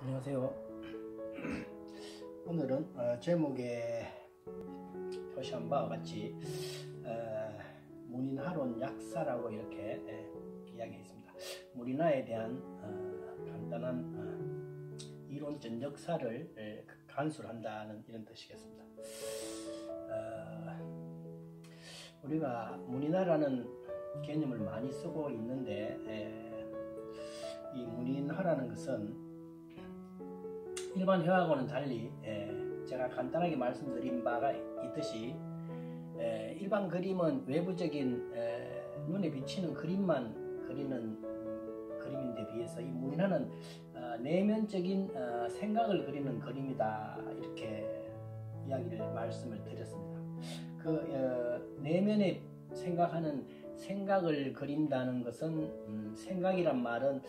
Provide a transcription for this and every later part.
안녕하세요. 오늘은 제목에 표시한 바와 같이 문인화론 약사라고 이렇게 이야기했습니다. 문인화에 대한 간단한 이론 전적사를 간술한다는 이런 뜻이겠습니다. 우리가 문인화라는 개념을 많이 쓰고 있는데 이 문인화라는 것은 일반 회화하고는 달리 제가 간단하게 말씀드린 바가 있듯이 일반 그림은 외부적인 눈에 비치는 그림만 그리는 그림인데 비해서 이 문인화는 내면적인 생각을 그리는 그림이다, 이렇게 말씀을 드렸습니다. 그 내면에 생각하는 생각을 그린다는 것은 생각이란 말은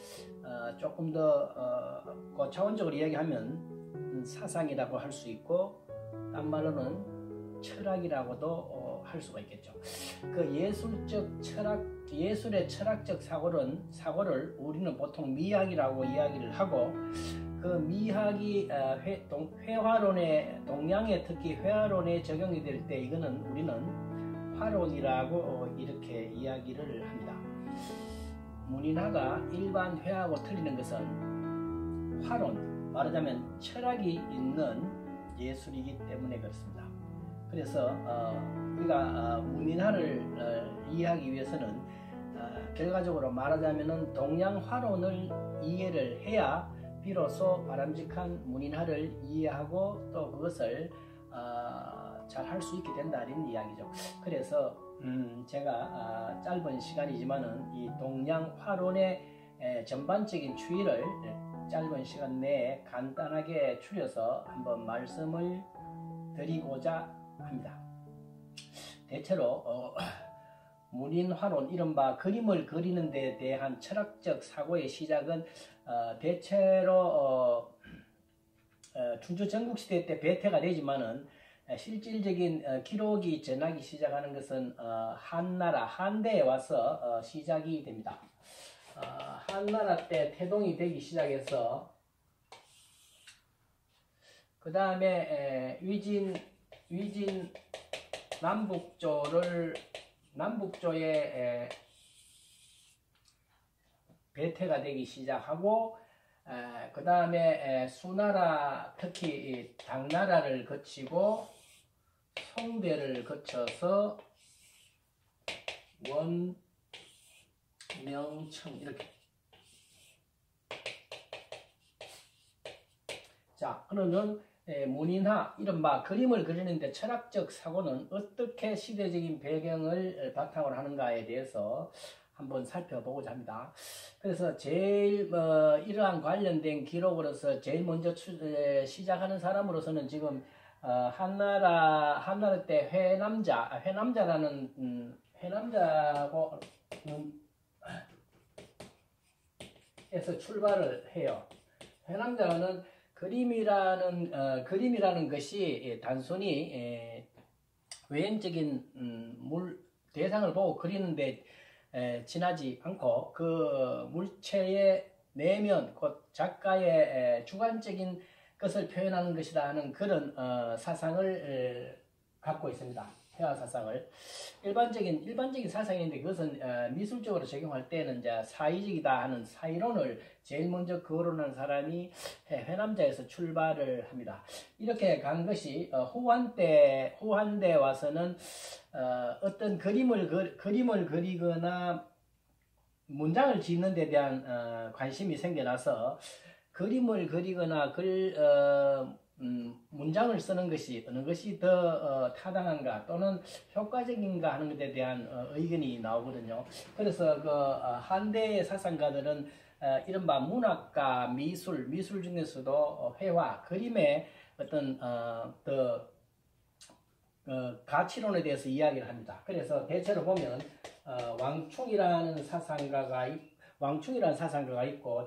조금 더 고차원적으로 이야기하면 사상이라고 할 수 있고, 딴 말로는 철학이라고도 할 수가 있겠죠. 그 예술의 철학적 사고를 우리는 보통 미학이라고 이야기를 하고, 그 미학이 회화론의 동양에 특히 회화론에 적용이 될 때 이거는 우리는 화론이라고 이렇게 이야기를 합니다. 문인화가 일반 회화하고 틀리는 것은 화론, 말하자면 철학이 있는 예술이기 때문에 그렇습니다. 그래서 우리가 문인화를 이해하기 위해서는 결과적으로 말하자면 동양 화론을 이해를 해야 비로소 바람직한 문인화를 이해하고 또 그것을 잘 할 수 있게 된다는 이야기죠. 그래서 제가 짧은 시간이지만은 이 동양 화론의 전반적인 추이를 짧은 시간 내에 간단하게 추려서 한번 말씀을 드리고자 합니다. 대체로 문인화론, 이른바 그림을 그리는 데 대한 철학적 사고의 시작은 대체로 충주 전국시대 때 배태가 되지만은 실질적인 기록이 전하기 시작하는 것은 한나라, 한대에 와서 시작이 됩니다. 한나라 때 태동이 되기 시작해서 그 다음에 위진 남북조에 배태가 되기 시작하고, 그 다음에 수나라, 특히 당나라를 거치고 송대를 거쳐서 원명청 이렇게. 자, 그러면 문인화, 이른바 그림을 그리는데 철학적 사고는 어떻게 시대적인 배경을 바탕으로 하는가에 대해서 한번 살펴보고자 합니다. 그래서 제일 이러한 관련된 기록으로서 제일 먼저 시작하는 사람으로서는 지금 한나라 때 회남자라는 회남자고 에서 출발을 해요. 회남자는 그림이라는 것이 단순히 외형적인 대상을 보고 그리는데 지나지 않고 그 물체의 내면, 곧 작가의 주관적인 것을 표현하는 것이다 하는 그런 사상을 갖고 있습니다. 회화 사상을. 일반적인 사상인데 그것은 미술적으로 적용할 때는 이제 사의적이다 하는 사의론을 제일 먼저 거론한 사람이 회남자에서 출발을 합니다. 이렇게 간 것이 후한때 와서는 어떤 그림을 그리거나 문장을 짓는 데 대한 관심이 생겨나서 그림을 그리거나 문장을 쓰는 것이 어느 것이 더 타당한가 또는 효과적인가 하는 것에 대한 의견이 나오거든요. 그래서 그 한대의 사상가들은 이른바 문학과 미술 중에서도 회화, 그림의 어떤 가치론에 대해서 이야기를 합니다. 그래서 대체로 보면 왕충이라는 사상가가 있고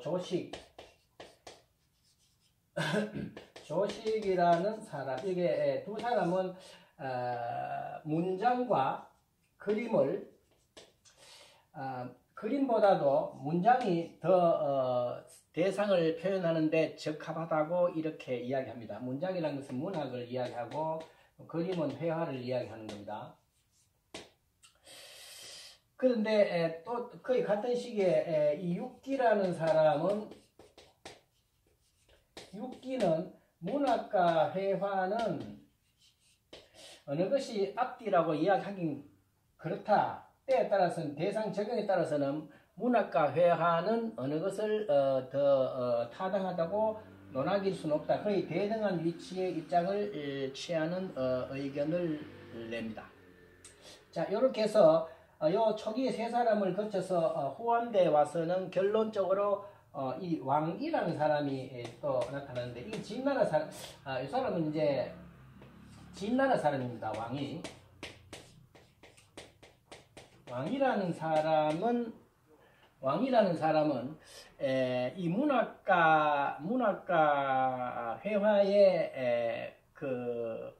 조식이라는 사람, 이게 두 사람은 문장과 그림을 그림보다도 문장이 더 대상을 표현하는데 적합하다고 이렇게 이야기합니다. 문장이라는 것은 문학을 이야기하고 그림은 회화를 이야기하는 겁니다. 그런데 또 거의 같은 시기에 이 육기라는 사람은 육기는 문학과 회화는 어느 것이 앞뒤라고 이야기하긴 그렇다. 때에 따라서는 대상 적용에 따라서는 문학과 회화는 어느 것을 더 타당하다고 논하길 수는 없다. 거의 대등한 위치의 입장을 취하는 의견을 냅니다. 자, 이렇게 해서 요 초기에 세 사람을 거쳐서 후한대에 와서는 결론적으로 이 왕이라는 사람이 또 나타나는데 이 진나라 사람, 이 사람은 이제 진나라 사람입니다. 왕이라는 사람은 이 문학과 회화의 그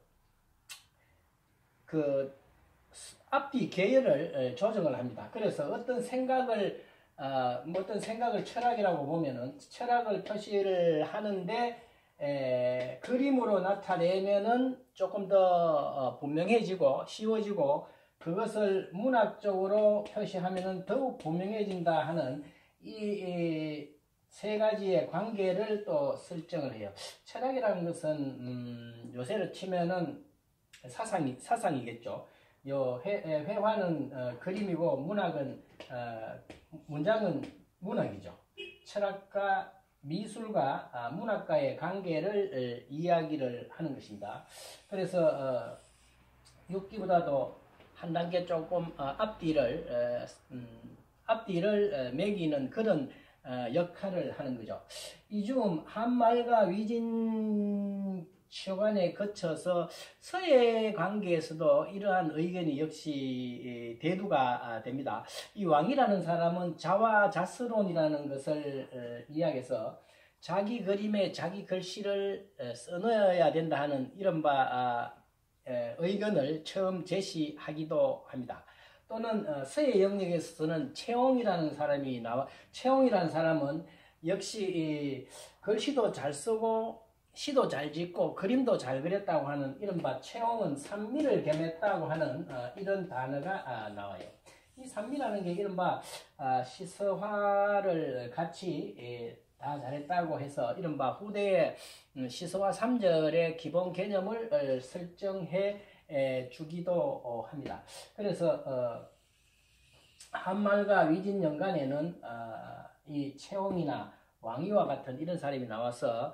앞뒤 계열을 조정을 합니다. 그래서 어떤 생각을 철학이라고 보면은 철학을 표시를 하는데 그림으로 나타내면은 조금 더 분명해지고 쉬워지고 그것을 문학적으로 표시하면은 더욱 분명해진다 하는 이 세 가지의 관계를 또 설정을 해요. 철학이라는 것은 요새로 치면은 사상이겠죠. 회화는 그림이고 문장은 문학이죠. 철학과 미술과 문학과의 관계를 이야기를 하는 것입니다. 그래서 육기보다도 한 단계 조금 앞뒤를 매기는 그런 역할을 하는 거죠. 이중 한말과 위진 시간에 거쳐서 서예 관계에서도 이러한 의견이 역시 대두가 됩니다. 이 왕이라는 사람은 자화자스론이라는 것을 이야기해서 자기 그림에 자기 글씨를 써넣어야 된다 하는 이른바 의견을 처음 제시하기도 합니다. 또는 서예 영역에서는 채홍이라는 사람이 채홍이라는 사람은 역시 글씨도 잘 쓰고 시도 잘 짓고 그림도 잘 그렸다고 하는 이른바 채홍은 산미를 겸했다고 하는 이런 단어가 나와요. 이 산미라는 게 이른바 시서화를 같이 다 잘했다고 해서 이른바 후대의 시서화 3절의 기본 개념을 설정해 주기도 합니다. 그래서 한말과 위진연간에는 이 채홍이나 왕이와 같은 이런 사람이 나와서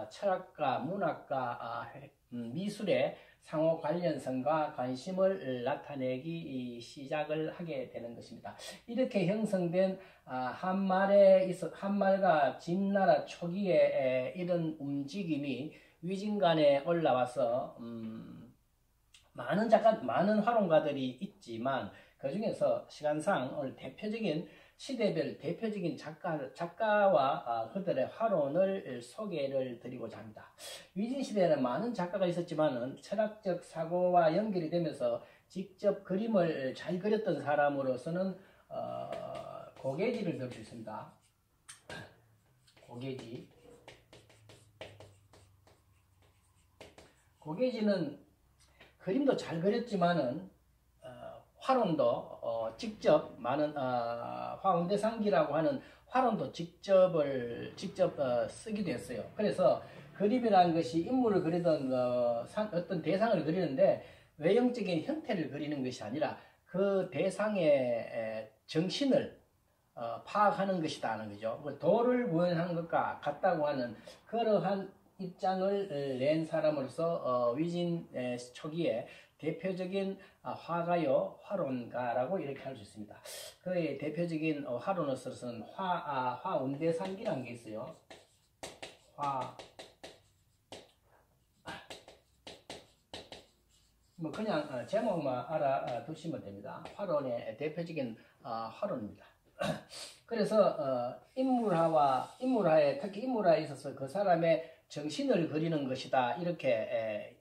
철학과 문학과 미술의 상호 관련성과 관심을 나타내기 시작을 하게 되는 것입니다. 이렇게 형성된 한말과 진나라 초기에 이런 움직임이 위진간에 올라와서 많은 활용가들이 있지만 그 중에서 시간상 오늘 대표적인 시대별 대표적인 작가와 그들의 화론을 소개를 드리고자 합니다. 위진시대에는 많은 작가가 있었지만 철학적 사고와 연결이 되면서 직접 그림을 잘 그렸던 사람으로서는 고개지를 들 수 있습니다. 고개지는 그림도 잘 그렸지만은 화론도 직접 많은 화운대상기라고 하는 화론도 직접 쓰기도 했어요. 그래서 그림이라는 것이 인물을 그리던 어떤 대상을 그리는데 외형적인 형태를 그리는 것이 아니라 그 대상의 정신을 파악하는 것이다 하는 거죠. 도를 구현하는 것과 같다고 하는 그러한 입장을 낸 사람으로서 위진 초기에 대표적인 화가요, 화론가라고 이렇게 할 수 있습니다. 그의 대표적인 화론으로서는 화운대상기라는 게 있어요. 뭐 그냥 제목만 알아두시면 됩니다. 화론의 대표적인 화론입니다. 그래서 인물화에 특히 인물화에 있어서 그 사람의 정신을 그리는 것이다 이렇게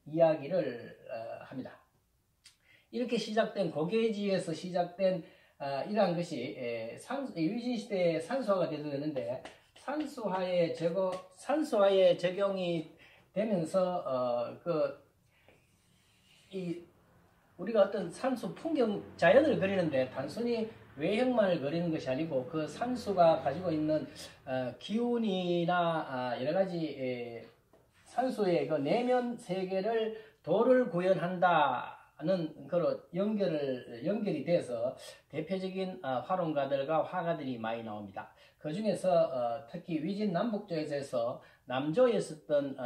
이야기를 합니다. 이렇게 시작된 고개지에서 시작된 이러한 것이 위진시대의 산수화가 되었는데 산수화에 적용이 되면서 우리가 어떤 산수 풍경 자연을 그리는데 단순히 외형만을 그리는 것이 아니고 그 산수가 가지고 있는 기운이나 여러 가지 산수의 그 내면 세계를 도를 구현한다는 그런 연결이 돼서 대표적인 화론가들과 화가들이 많이 나옵니다. 그 중에서 특히 위진 남북조에서 남조에 있었던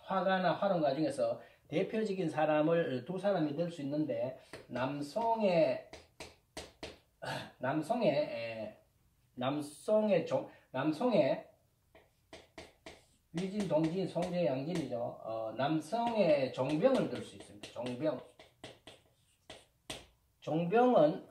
화가나 화론가 중에서 대표적인 사람을 두 사람이 될 수 있는데 남송의 위진, 동진, 송재, 양진이죠. 남성의 종병을 들 수 있습니다. 종병은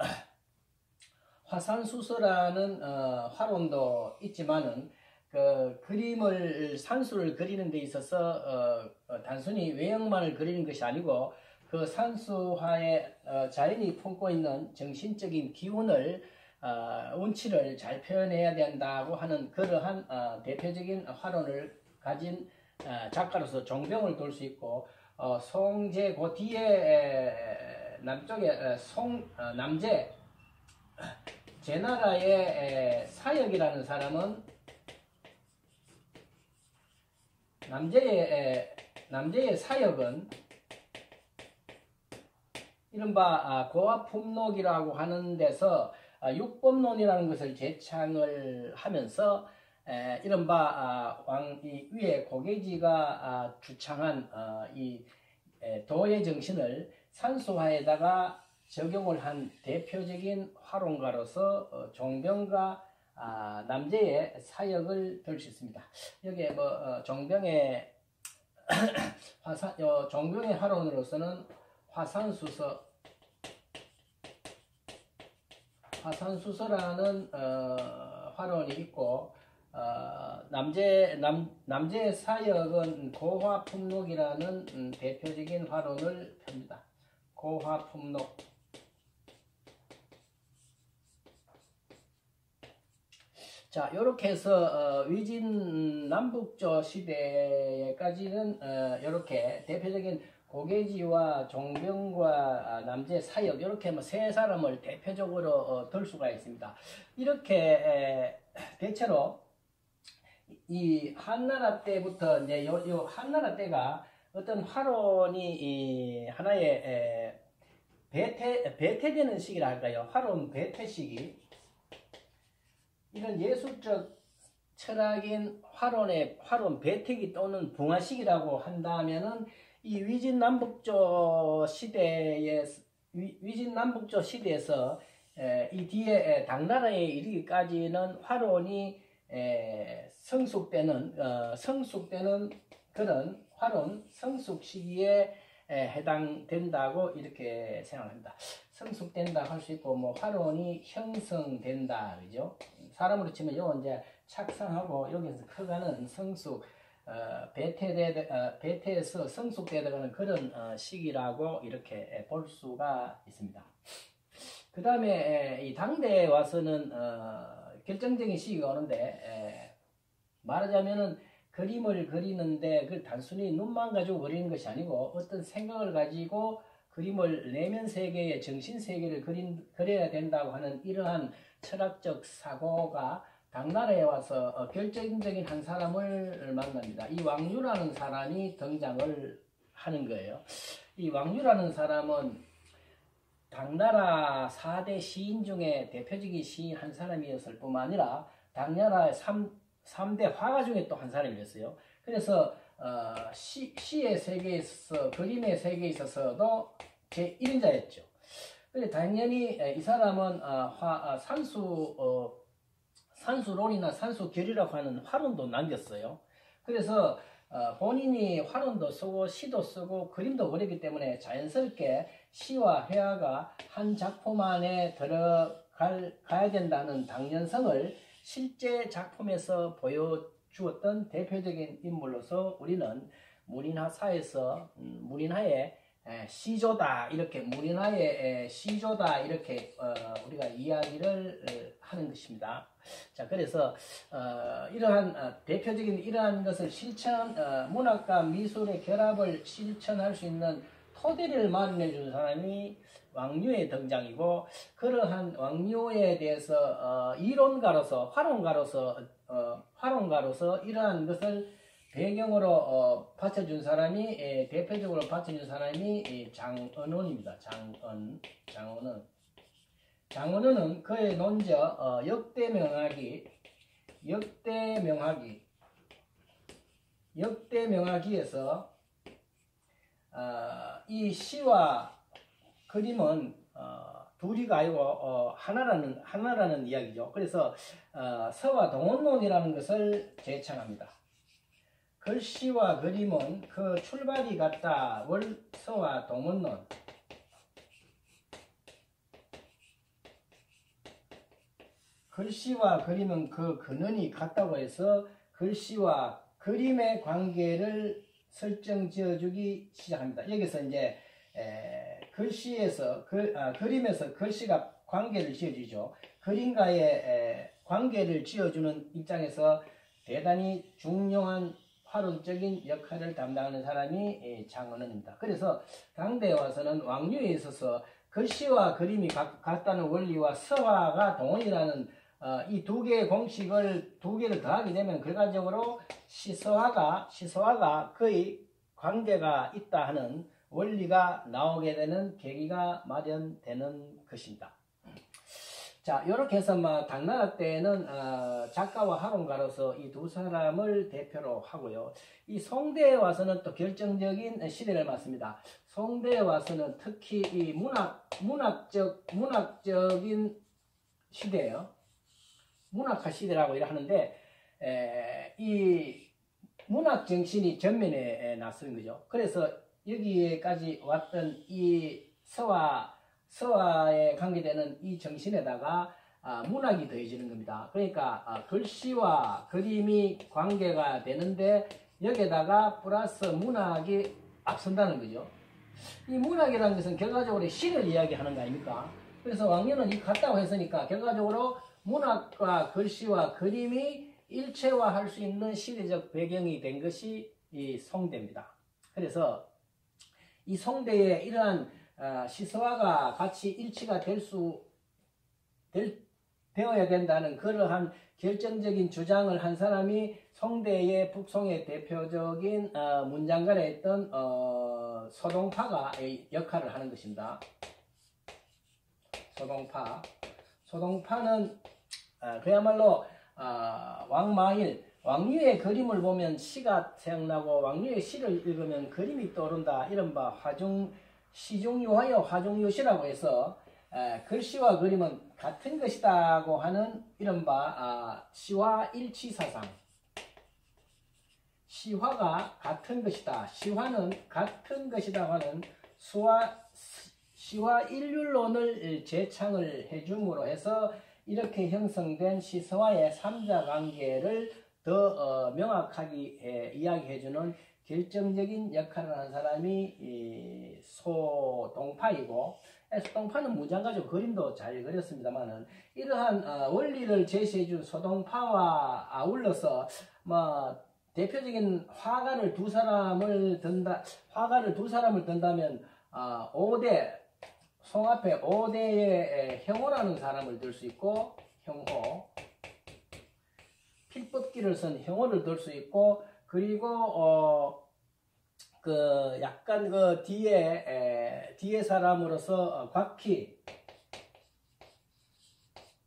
화산수서라는 화론도 있지만은 그 그림을 산수를 그리는 데 있어서 단순히 외형만을 그리는 것이 아니고 그 산수화에 자연이 품고 있는 정신적인 기운을 운치를 잘 표현해야 된다고 하는 그러한 대표적인 화론을 가진 작가로서 종병을 돌 수 있고 송제 그 뒤에 남쪽에 남제 제나라의 사역이라는 사람은 남제의 사역은 이른바 고화품록이라고 하는 데서 육법론이라는 것을 제창을 하면서 이른바 이 위에 고계지가 주창한 이 도의 정신을 산수화에다가 적용을 한 대표적인 화론가로서 종병과 남제의 사역을 들 수 있습니다. 여기에 종병의 종병의 화론으로서는 화산수서라는 화론이 있고 남제의 사역은 고화품록이라는 대표적인 화론을 펴니다. 고화품록. 자, 요렇게 해서 위진 남북조 시대까지는 요렇게 대표적인 고계지와 종병과 남제 사역 이렇게 세 사람을 대표적으로 들 수가 있습니다. 이렇게 대체로 이 한나라 때부터 이제 요 한나라 때가 어떤 화론이 하나의 배태되는 시기라 할까요? 화론 배태 시기. 이런 예술적 철학인 화론 배태기 또는 붕화 시기라고 한다면은 이 위진 남북조 시대에서 이 뒤에 당나라에 이르기까지는 화론이 성숙되는 그런 화론 성숙 시기에 해당된다고 이렇게 생각합니다. 성숙된다 할 수 있고 뭐 화론이 형성된다 그죠? 사람으로 치면 요 이제 착상하고 여기서 커가는 성숙 배태에서 성숙되어가는 그런 시기라고 이렇게 볼 수가 있습니다. 그 다음에 이 당대에 와서는 결정적인 시기가 오는데 말하자면은 그림을 그리는데 그 단순히 눈만 가지고 그리는 것이 아니고 어떤 생각을 가지고 그림을 내면 세계의 정신 세계를 그려야 된다고 하는 이러한 철학적 사고가 당나라에 와서 결정적인 한 사람을 만납니다. 이 왕유라는 사람이 등장을 하는 거예요. 이 왕유라는 사람은 당나라 4대 시인 중에 대표적인 시인 한 사람이었을 뿐만 아니라 당나라의 3대 화가 중에 또 한 사람이었어요. 그래서 시의 세계에 있어서 그림의 세계에 있어서도 제1인자였죠. 근데 당연히 이 사람은 산수론이나 산수결이라고 하는 화론도 남겼어요. 그래서 본인이 화론도 쓰고 시도 쓰고 그림도 그리기 때문에 자연스럽게 시와 회화가 한 작품 안에 들어가야 된다는 당연성을 실제 작품에서 보여주었던 대표적인 인물로서 우리는 문인화사에서 문인화의 시조다 이렇게 문인화의 시조다 이렇게 우리가 이야기를 하는 것입니다. 자, 그래서 이러한 대표적인 이러한 것을 실천 문학과 미술의 결합을 실천할 수 있는 토대를 마련해 준 사람이 왕류의 등장이고, 그러한 왕류에 대해서 이론가로서 활용가로서 이러한 것을 배경으로 받쳐준 사람이 대표적으로 받쳐준 사람이 장언원입니다. 장언원은 그의 논저 역대명하기에서 이 시와 그림은 둘이가 아니고 하나라는 이야기죠. 그래서 서와 동원론이라는 것을 제창합니다. 글씨와 그림은 그 출발이 같다. 서와 동원론. 글씨와 그림은 그 근원이 같다고 해서 글씨와 그림의 관계를 설정 지어주기 시작합니다. 여기서 이제 그림에서 글씨가 관계를 지어주죠. 그림과의 관계를 지어주는 입장에서 대단히 중요한 활용적인 역할을 담당하는 사람이 장언원입니다. 그래서 당대에 와서는 왕류에 있어서 글씨와 그림이 같다는 원리와 서화가 동원이라는 이 두 개의 공식을 두 개를 더하게 되면 결과적으로 시서화가 거의 관계가 있다 하는 원리가 나오게 되는 계기가 마련되는 것입니다. 자, 이렇게 해서 당나라 때는 작가와 학원가로서 이 두 사람을 대표로 하고요. 이 송대에 와서는 또 결정적인 시대를 맞습니다. 송대에 와서는 특히 이 문학적인 시대예요. 문학화 시대라고 하는데 이 문학 정신이 전면에 나서는 거죠. 그래서 여기까지 왔던 이 서화에 관계되는 이 정신에다가 문학이 더해지는 겁니다. 그러니까 글씨와 그림이 관계가 되는데 여기에다가 플러스 문학이 앞선다는 거죠. 이 문학이라는 것은 결과적으로 시를 이야기하는 거 아닙니까? 그래서 왕년은 이 같다고 했으니까 결과적으로 문학과 글씨와 그림이 일체화할 수 있는 시대적 배경이 된 것이 이 송대입니다. 그래서 이 송대에 이러한 시서화가 같이 일치가 되어야 된다는 그러한 결정적인 주장을 한 사람이 송대의 북송의 대표적인 문장가에 있던 소동파가 역할을 하는 것입니다. 소동파는 그야말로 왕류의 그림을 보면 시가 생각나고 왕류의 시를 읽으면 그림이 떠오른다. 이른바 시중유화여 화중유시라고 해서 글씨와 그림은 같은 것이다고 하는 이른바 시화 일치사상. 시화가 같은 것이다. 시화는 같은 것이다 하는 시화 일률론을 제창을 해줌으로 해서 이렇게 형성된 시서와의 삼자관계를 더 명확하게 이야기해주는 결정적인 역할을 하는 사람이 소동파이고, 소동파는 무장가죠. 그림도 잘 그렸습니다만은 이러한 원리를 제시해준 소동파와 아울러서 대표적인 화가를 두 사람을 든다면 5대 송 앞에 5대의 형호라는 사람을 들 수 있고, 형호 필법기를 쓴 형호를 들 수 있고, 그리고 약간 뒤에 사람으로서 곽희,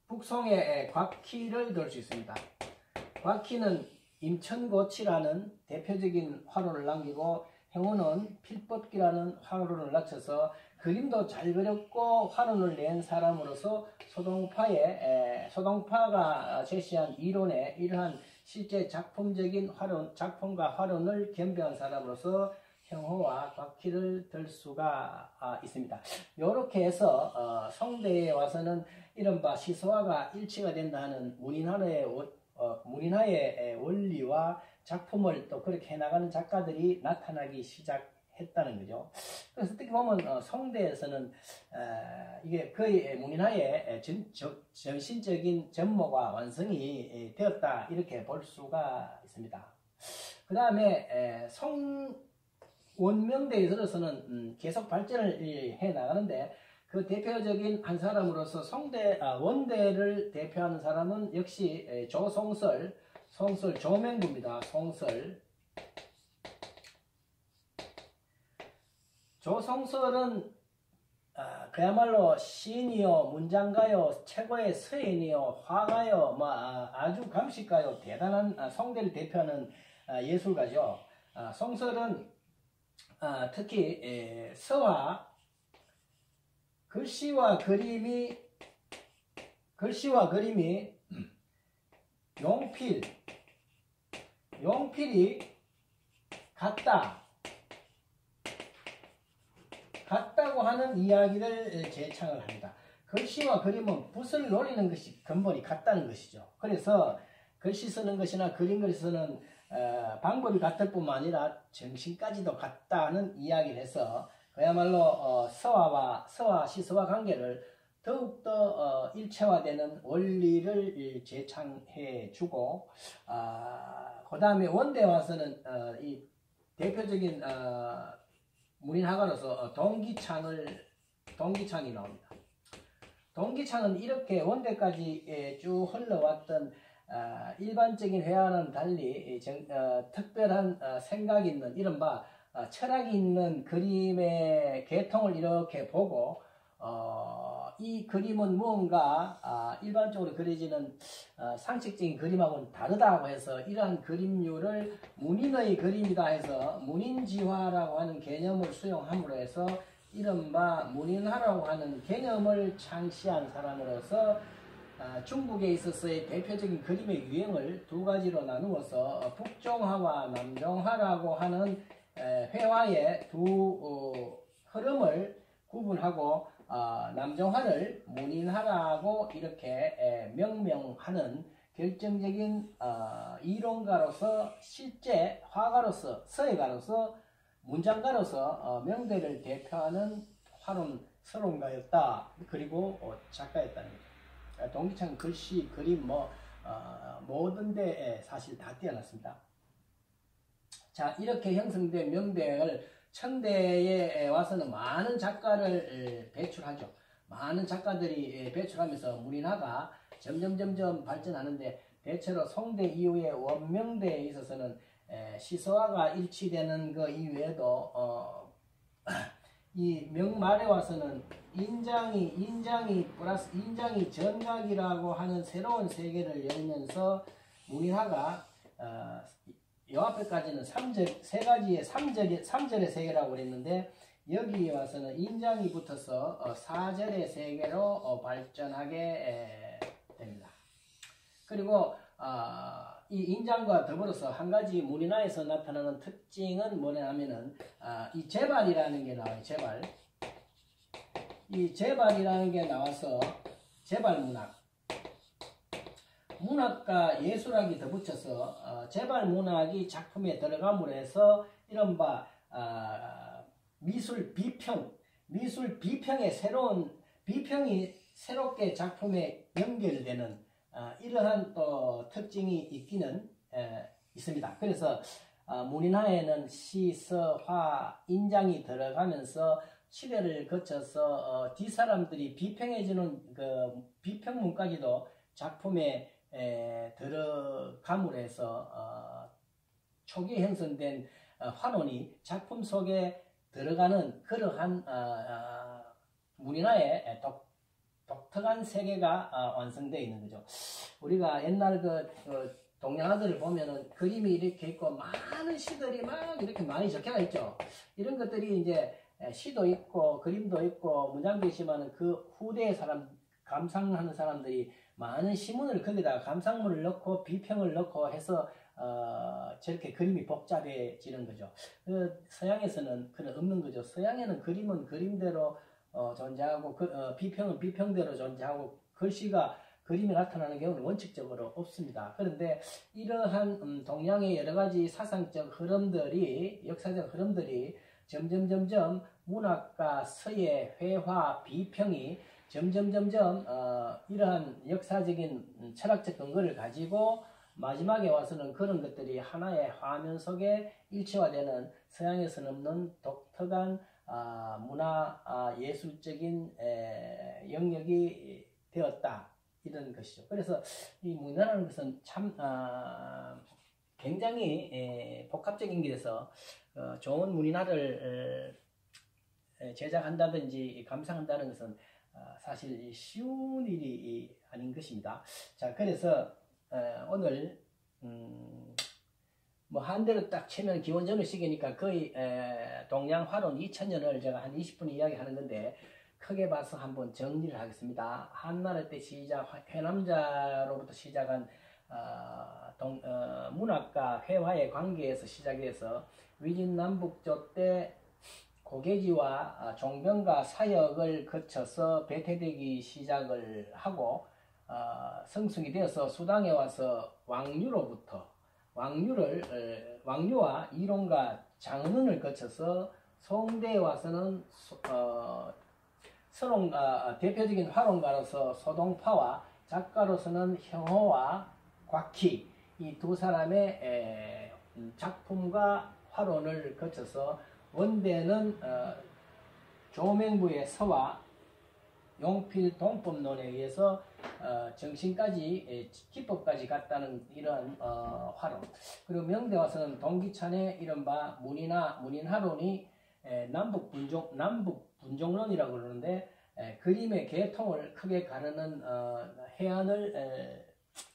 북송의 곽희를 들 수 있습니다. 곽희는 임천고치라는 대표적인 화로를 남기고, 형호는 필법기라는 화로를 낮춰서 그림도 잘 그렸고 화론을 낸 사람으로서 소동파가 제시한 이론에 이러한 실제 작품과 화론을 겸비한 사람으로서 형호와 곽희를 들 수가 있습니다. 이렇게 해서 송대에 와서는 이른바 시서화가 일치가 된다는 문인화의 원리와 작품을 또 그렇게 해나가는 작가들이 나타나기 시작했습니다. 했다는 거죠. 그래서 어떻게 보면 성대에서는 이게 거의 문인화의 정신적인 전모가 완성이 되었다 이렇게 볼 수가 있습니다. 그 다음에 원명대에 들어서는 계속 발전을 해 나가는데 그 대표적인 한 사람으로서 원대를 대표하는 사람은 역시 조송설, 조명구입니다. 조송설은 그야말로 시인이요, 문장가요, 최고의 서인이요, 화가요, 아주 감식가요, 대단한 성대를 대표하는 예술가죠. 송설은 특히 서화, 글씨와 그림이 용필이 같다고 하는 이야기를 제창을 합니다. 글씨와 그림은 붓을 노리는 것이 근본이 같다는 것이죠. 그래서 글씨 쓰는 것이나 그림 쓰는 방법이 같을 뿐만 아니라 정신까지도 같다는 이야기를 해서 그야말로 서화 시서와 관계를 더욱더 일체화되는 원리를 제창해 주고 그 다음에 원대에 와서는 이 대표적인 문인화가로서 동기창이 나옵니다. 동기창은 이렇게 원대까지 쭉 흘러왔던 일반적인 회화와는 달리 특별한 생각이 있는 이른바 철학이 있는 그림의 계통을 이렇게 보고 이 그림은 무언가 일반적으로 그려지는 상식적인 그림하고는 다르다고 해서 이러한 그림류를 문인의 그림이다 해서 문인지화라고 하는 개념을 수용함으로 해서 이른바 문인화라고 하는 개념을 창시한 사람으로서 중국에 있어서의 대표적인 그림의 유형을 두 가지로 나누어서 북종화와 남종화라고 하는 회화의 두 흐름을 구분하고 남종화를 문인화라고 이렇게 명명하는 결정적인 이론가로서 실제 화가로서 서예가로서 문장가로서 명대를 대표하는 화론 서론가였다. 그리고 작가였다는 거죠. 동기창 글씨, 그림 모든 데에 사실 다 뛰어났습니다. 자, 이렇게 형성된 명대를 청대에 와서는 많은 작가를 배출하죠. 많은 작가들이 배출하면서 문인화가 점점 발전하는데 대체로 송대 이후에 원명대에 있어서는 시서화가 일치되는 그 이외에도 이 명말에 와서는 인장이 플러스 인장이 전각이라고 하는 새로운 세계를 열면서 문인화가 요 앞에까지는 세 가지의 3절의 세계라고 그랬는데 여기에 와서는 인장이 붙어서 4절의 세계로 발전하게 됩니다. 그리고 이 인장과 더불어서 한 가지 문인화에서 나타나는 특징은 뭐냐면은 이 제발이라는 게 나와요. 이 제발이라는 게 나와서 문학과 예술학이 덧붙여서 제발문학이 작품에 들어감으로 해서 이른바 미술 비평의 비평이 새롭게 작품에 연결되는 이러한 또 특징이 있기는 있습니다. 그래서 문인화에는 시, 서, 화, 인장이 들어가면서 시대를 거쳐서 뒷사람들이 비평해주는 그 비평문까지도 작품에 들어감으로 해서 초기에 형성된 환원이 작품 속에 들어가는 그러한 문인화의 독특한 세계가 완성되어 있는 거죠. 우리가 옛날 동양화들을 보면은 그림이 이렇게 있고 많은 시들이 막 이렇게 많이 적혀가 있죠. 이런 것들이 이제 시도 있고 그림도 있고 문장도 있지만은 그 후대의 감상하는 사람들이 많은 시문을 거기다가 감상문을 넣고 비평을 넣고 해서 저렇게 그림이 복잡해지는 거죠. 서양에서는 그런 없는 거죠. 서양에는 그림은 그림대로 존재하고 비평은 비평대로 존재하고 글씨가 그림이 나타나는 경우는 원칙적으로 없습니다. 그런데 이러한 동양의 여러 가지 사상적 흐름들이 역사적 흐름들이 점점점점 문학과 서예 회화 비평이 점점점점 이러한 역사적인 철학적 근거를 가지고 마지막에 와서는 그런 것들이 하나의 화면 속에 일체화되는 서양에서는 없는 독특한 문화 예술적인 영역이 되었다, 이런 것이죠. 그래서 이 문화라는 것은 참 굉장히 복합적인 길에서 좋은 문인화를 제작한다든지 감상한다는 것은 사실 쉬운 일이 아닌 것입니다. 자, 그래서 오늘 뭐 한 대로 딱 치면 기원전을 시기니까 거의 동양화론 2000년을 제가 한 20분 이야기하는 건데, 크게 봐서 한번 정리를 하겠습니다. 한나라 때 시작, 회남자로부터 시작한 문학과 회화의 관계에서 시작해서 위진남북조 때 고계지와 종병과 사역을 거쳐서 배태되기 시작을 하고 성승이 되어서 수당에 와서 왕류와 이론과 장언을 거쳐서 송대에 와서는 대표적인 화론가로서 소동파와 작가로서는 형호와 곽희, 이 두 사람의 작품과 화론을 거쳐서 원대는 조명부의 서와 용필 동법론에 의해서 정신까지 기법까지 갔다는 이런 화론. 그리고 명대 와서는 동기찬의 이른바 문인화론이 남북 분종론이라고 그러는데, 그림의 계통을 크게 가르는 해안을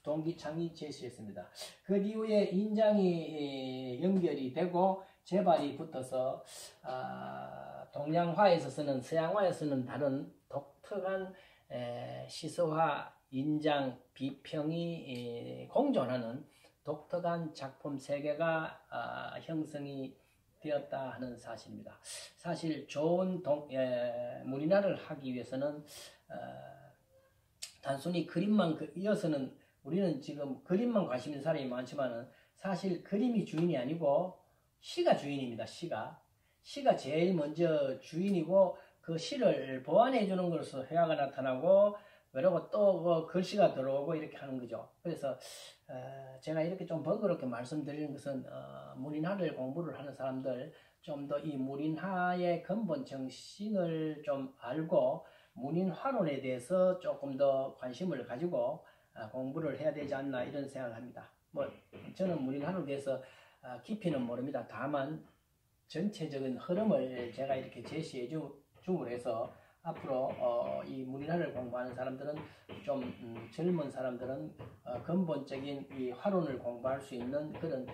동기창이 제시했습니다. 그 이후에 인장이 연결이 되고 재발이 붙어서 동양화에 있어서는 서양화에서는 다른 독특한 시서화, 인장, 비평이 공존하는 독특한 작품 세계가 형성이 되었다 하는 사실입니다. 사실 좋은 문인화를 하기 위해서는 단순히 그림만 이어서는, 우리는 지금 그림만 관심 있는 사람이 많지만은 사실 그림이 주인이 아니고 시가 주인입니다. 시가 제일 먼저 주인이고, 그 시를 보완해 주는 것으로서 회화가 나타나고, 그리고 또 그 글씨가 들어오고 이렇게 하는 거죠. 그래서 제가 이렇게 좀 번거롭게 말씀드리는 것은 문인화를 공부를 하는 사람들 좀 더 이 문인화의 근본 정신을 좀 알고 문인화론에 대해서 조금 더 관심을 가지고 공부를 해야 되지 않나, 이런 생각을 합니다. 뭐 저는 문인화론에 대해서 깊이는 모릅니다. 다만 전체적인 흐름을 제가 이렇게 제시해 줌으로 해서 앞으로 이 문인화를 공부하는 사람들은 좀 젊은 사람들은 근본적인 이 화론을 공부할 수 있는 그런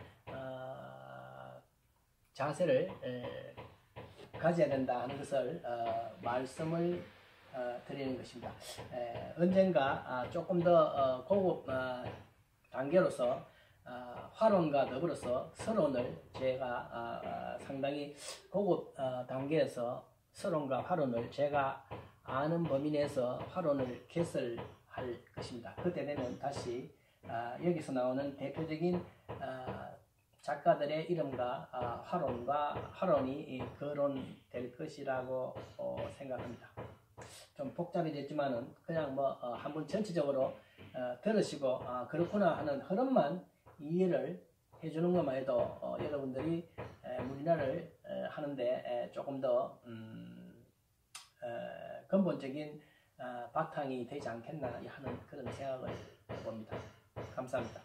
자세를 가져야 된다 하는 것을 말씀을 드리는 것입니다. 언젠가 조금 더 고급 단계로서 화론과 더불어서 서론을 제가 상당히 고급 단계에서 서론과 화론을 제가 아는 범위 내에서 화론을 개설할 것입니다. 그때 되면 다시 여기서 나오는 대표적인 작가들의 이름과 화론이 거론될 것이라고 생각합니다. 좀 복잡이 됐지만은 그냥 뭐 한번 전체적으로 들으시고 그렇구나 하는 흐름만 이해를 해주는 것만 해도 여러분들이 문인화를 하는데 조금 더 근본적인 바탕이 되지 않겠나 하는 그런 생각을 해봅니다. 감사합니다.